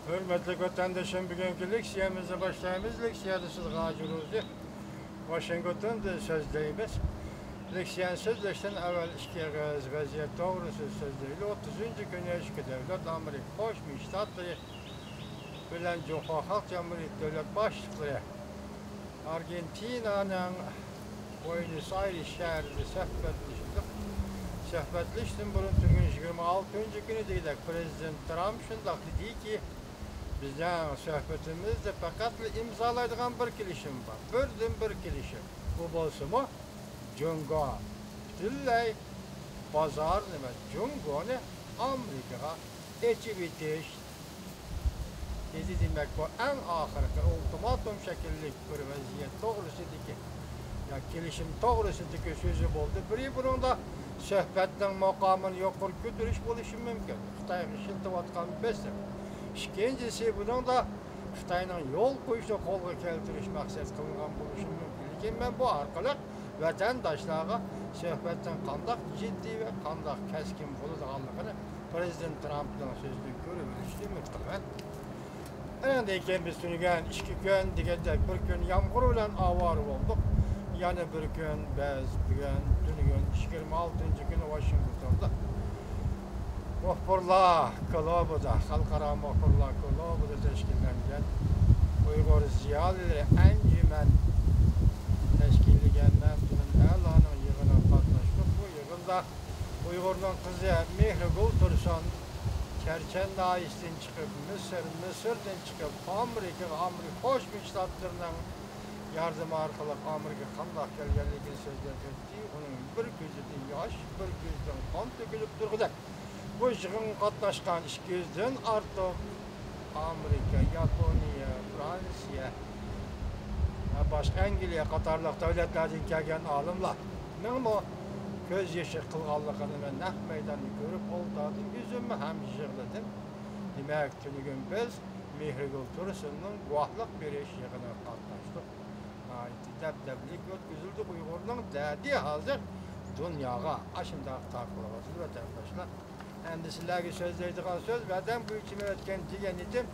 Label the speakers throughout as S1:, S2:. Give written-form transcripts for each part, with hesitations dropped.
S1: Hürmetli vatandaşım, bugünkü leksiyamızı başlayımız. Leksiyada sizga juruzi Washington'da sözleyimiz. Leksiyan sözleşten evvel işkiyagaz vaziyet doğrusu sözleyiyle 30. günü eşki devlet Amerika Koşmuş Ştatları bilen Cumhuriyet Halk Cumhuriyeti Devlet Başlıkları Argentina'nın Buenos Aires şehrinde söhbetleştim bunun tügün 26. günü değil Prezident Trump şundak dedi ki bizden söhbetimizde fakat imzalaydıgan bir kilişim var. Bir kilişim. Bu bolsa mı? Cungo. Dillay pazar nima? Cungo ne? Amerikaga geçip bitiş. Dedi demek bu en ahirki ultimatum şekillik bir vaziyet doğrusudaki. Ya kilişim doğrusudaki sözü oldu. Bunun da söhbetten makamını yukarı götürüş buluşu mümkün. Xitay'ın şiltivatkan besem. İkincisi bunun da Xitay'ın yol koyuşu kolga keltiriş maksat kılıngan buluşu mümkün. Lekin ben bu arkalık vatandaşlara söhbetten kandak ciddi ve kandak keskin bulunduğunu Prezident Trump'ın sözünü görüverişli muhtemelen. Endiyken biz tünügen, iki gün, digedek bir gün yağmur ile avar olduk. Yani bir gün, bugün, tünügen, 26. günü Washington'da. Muhbirlar Klubu'da, Halkara Muhbirlar Klubu'da teşkillenген Uygur Ziyalileri Encümen teşkillengen Erlan'ın yığına katlaştık. Bu yığında Uygur'un kızı Mihrigul Tursun Kerçen Dais'ten çıkıp Mısır'dan çıkıp Amerika Koşmuş Ştatlarından yardım arkalık Amerika kandak gelgenliğini sözler etti. Onun bir gözüden yaş, bir gözden kan dökülüp durguda. Bu yığın katlaşkan 200'den artık Amerika, Japonya, Fransa, başka Angliya Katarlıq devletlerden kelgen alımlar. Nima göz yaşı kılğanlığını ben naq meydanını görüp oldadım, yüzümü hem yığladım. Demek tünügün biz Mihrigul Tursun'un guahlık beriş yığına katlaştık. Dəbdəblik ötküzüldü Uygur'un dədi hazır dünyaya aşında takılavası vatandaşlar. Endişilerge sözleydiğin söz vatan bu içime etken diyen idim.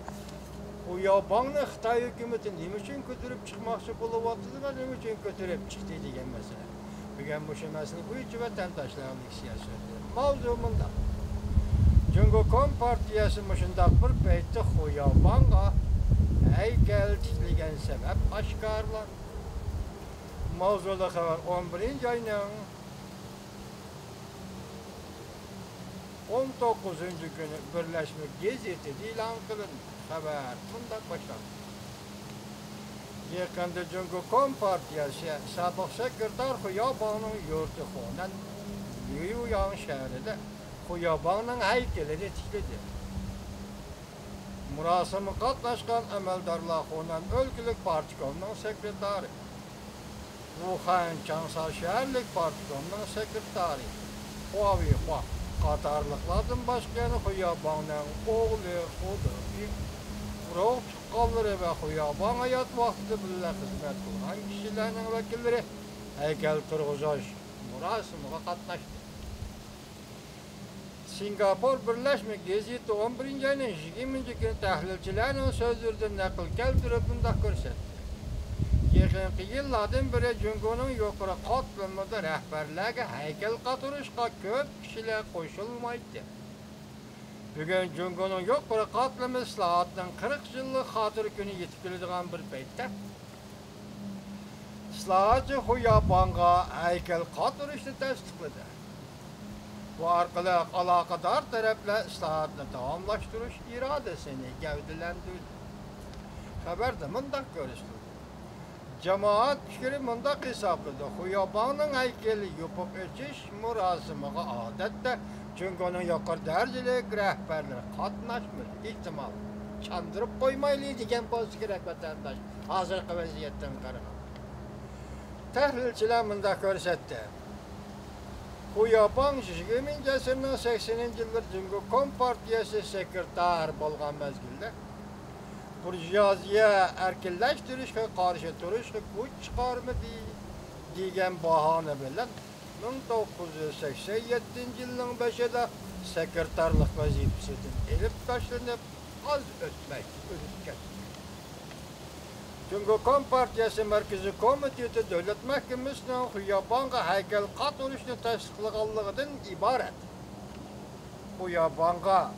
S1: Bu yabanlı Xitay hükümeti ne için götürüp çıkması buluvatıdı ve ne için götürüp çıktı diyen mesele. Bugün bu şemesini bu içi vatandaşların iksiye söylüyor. Mavzumunda Cumhuriyet Partiyası müşündak bir beyti Xuyaban'a heykel tikligen sebep aşkarlar. Mavzuda var 11. ayının 19. günü Birleşmiş Gazete ilan kılındı. Haber bundan başladı. Yakında Cumhuriyet Partiyası Sabık Sekreter Xuyaban'ın yurdu konan Yuyan şehrinde Xuyaban'ın heykelini tikledi. Murasımı katlaşkan emeldarlar konan Ülkülük Partikonun sekreteri. Wuhan Changsha şehirlik Partikonun sekreteri. Huawei Katarlıklardan başkanı Xuyaban'ın oğlu Xudu. Ruh çıkalları ve Xuyaban hayat vaxtı birle hizmet kılan kişilerin vekilleri heykel turğuzaş murasımına katlaştı. Singapur Birleşmiş Gazete 11. ayının 20. günü tahlilçilerin sözlerden nakil keltirip bunda görsetti. Yakınki yıllardan beri Cumhur'un yukarı katlanmada rehberlerine heykel katırışka köp kişiler koşulmaydı. Bugün Cumhur'un yukarı katlanma islahatının 40 yıllık hatır günü yetkilediğin bir beytte. İslahatçı Xuyaban'a heykel katırışını tasdikledi. Bu arkalık alakadar tarafla islahatını tamamlaştırış iradesini gevdilendirdi. Haberde mındak görüştürdü. Cemaat fikri mındak hesapladı. Xuyaban'ın heykeli yapıp geçiş murasımıga adette Cumhur'un yukarı derecelik rehberleri katnaşmış ihtimal çandırıp koymaylı diyen boz gerek vatandaş hazırki vaziyetten karıgan. Tahlilçiler mındak görsetti. Xuyaban 20. asırının 80. yıllar Cumhuriyet Partiyası sekreter bolgan mezgilde burjuaziya erkinleştirişe karşı duruşa güç çıkarma diyen bahane bilen 1987. yılın başında sekreterlik vazifesinden elip taşlanıp az ötmek, ölüp ketmek. Çünkü Kompartiyası Merkezi Komiteti Devlet Mahkemesi'nin Xuyabanga heykel kat oluşunu tasdiqlaganligidan ibaret. Xuyabanga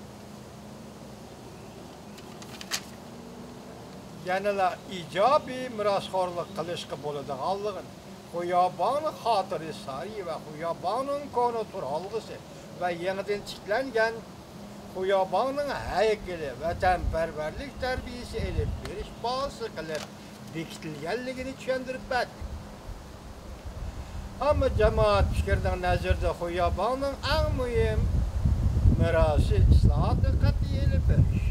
S1: yanıla icabi mirasxo'rlik qilishga bo'ladiganligini, Xuyabanga xotirasi va Xuyabanning koni turalg'isi va yangidan tiklangan Xuyabangning haykali vatanparvarlik tarbiyasi elib berish bazasi qilib bekitilganligini tushuntirib berdi. Ammo jamoat fikrining nazarida Xuyabangning eng muhim mirosi islohotni qat'iy elib berish.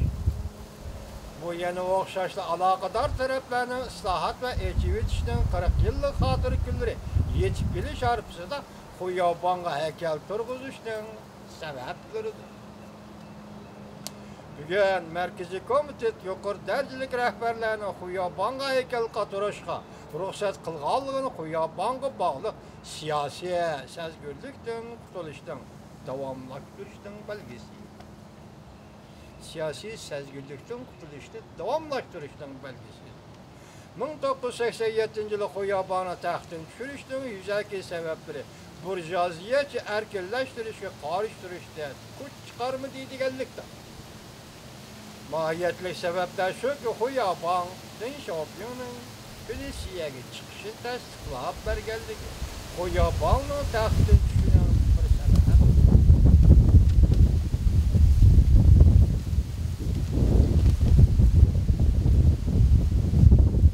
S1: Bu yana o'xshashli aloqador taraflarning islohot va echib etishning 40 yillik xotira kunlari yetib kelish arifasida Xuyabanga haykal turg'izishning sabablaridir. Bugun Markaziy komitet yuqori darajalik rahbarlarning Xuyabanga haykal qatorishga ruxsat qilganligini Xuyabanga bog'liq siyosiy sezgirlikdan qutulishdan davomlashtirishning belgisi. Siyasi sezgirlikdan qutulishni davomlashtirishning belgisi. 1987 yılı Xuyabanga taxtdan tushirishning yuzaki sabablari burjuaziyachi erkinlashtirishga qarshi turishda kuch chiqarmadi deganlikda. Mahiyetli sebepler şu ki Xuyabang Dengxiaopingning pensiyaga chiqishi tasdiqlab berganligi Xuyabangning taxtdan tushishining bir sababi.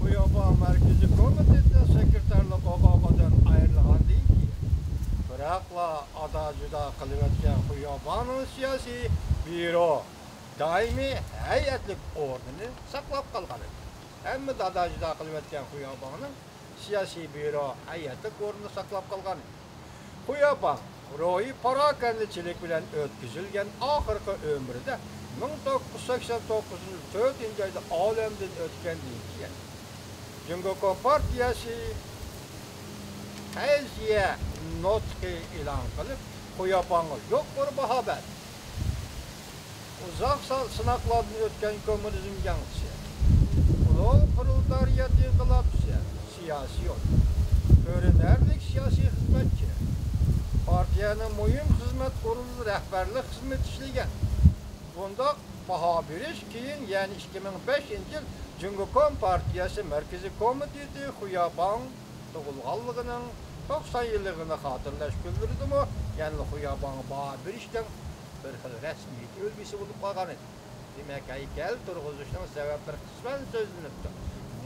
S1: Xuyabang Markaziy komiteti sekreterlik huquqidan ayrilgan deydi. Biroqla ada-juda qilib o'tgan Xuyabangning siyosiy büro daimi heyetlik ordunu saklap kalkanı. Hem de ada-juda qilib o'tgan Xuyabangning siyosiy büro heyetlik ordunu saklap kalkanı. Xuyabang ruhiy parakandichilik bilan o'tkazilgan oxirgi ömrida 1989-4 oyda olamdan o'tgandan keyin Jungo Kompartiyasi ta'ziya nutqi e'lon qilib Xuyabangga yuqori baho berdi. Uzaq sınaqlardan o'tgan kommunizm yanğısı, ulug' proletariyat inqilobchisi, siyosiy yo'l, ko'rinarli siyosiy xizmatchi, partiyaning muhim xizmat o'rinida rahbarlik xizmat ishlagan. Bundoq baho berish keyin, ya'ni 2005-yil Jungo Kompartiyasi Markaziy komiteti Xuyabang tug'ilganligining 90 yilligini xotirlash kunlaridimi, ya'ni Xuyabangga baho berishdan bir xil rasmiy o'lgisi bo'lib qolgan edi. Demak, haykal turg'izishning sabablari qisman so'zlanibdi.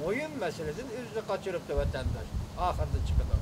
S1: Muhim masaladan o'zini qochiribdi vatandosh. Oxirida chiqadi.